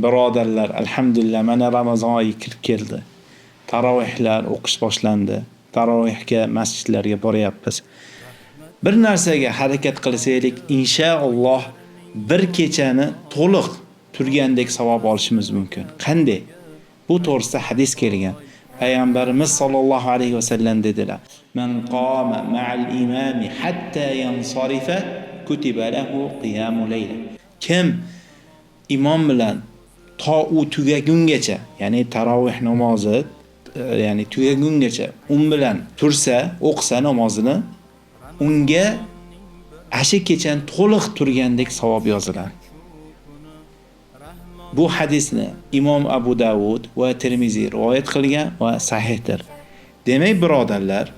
Birodarlar, alhamdulillah mana Ramazon oyi kirib keldi. Tarovihlar o'qish boshlandi. Tarovihga masjidlarga boryapmiz. Bir narsaga harakat qilsaylik, inshaalloh bir kechani to'liq turgandek savob olishimiz mumkin. Qanday? Bu to'g'risida hadis kelgan. Payg'ambarimiz sollallohu alayhi va sallam dedilar: "Man qama ma'al imami hatta yansarifa kutiba lahu qiyamul layl." Kim imom bilan to u tugagungacha, ya'ni tarovih namozi, ya'ni tugagungacha bilan tursa, o'qisa namozini, unga asha kechani to'liq turgandek savob yoziladi. Bu hadisni Imom Abu Davud va Tirmiziy rivoyat qilgan va sahihdir. Demak, birodarlar,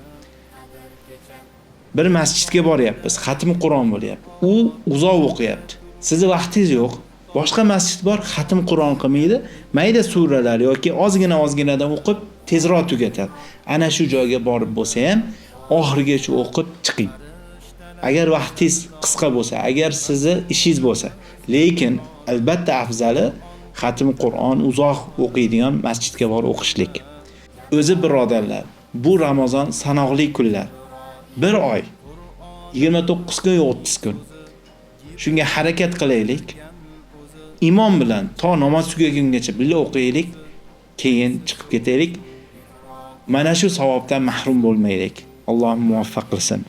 bir masjidga boryapmiz, xatm Qur'on bo'lyapti. U uzoq o'qiyapti. Sizni vaqtingiz yo'q. Boshqa masjid bor, xatm Qur'on qilmaydi, mayda suralar yoki ozginadan o'qib tezroq tugatadi. Ana shu joyga borib bo'lsa ham oxirigacha o'qib chiqing. Agar vaqtingiz qisqa bo'lsa, agar sizni ishingiz bo'lsa, lekin albatta afzali xatm Qur'on uzoq o'qiydigan masjidga borib o'qishlik. O'zi birodarlar, bu Ramazon sanoqli kunlar. 1 oy, 29 kun, 30 kun. Shunga harakat qilaylik. Imom bilan to namoz tugagungacha birga o'qiylik, keyin chiqib ketaylik. Mana shu savobdan mahrum bo'lmaylik. Alloh muvaffaq qilsin.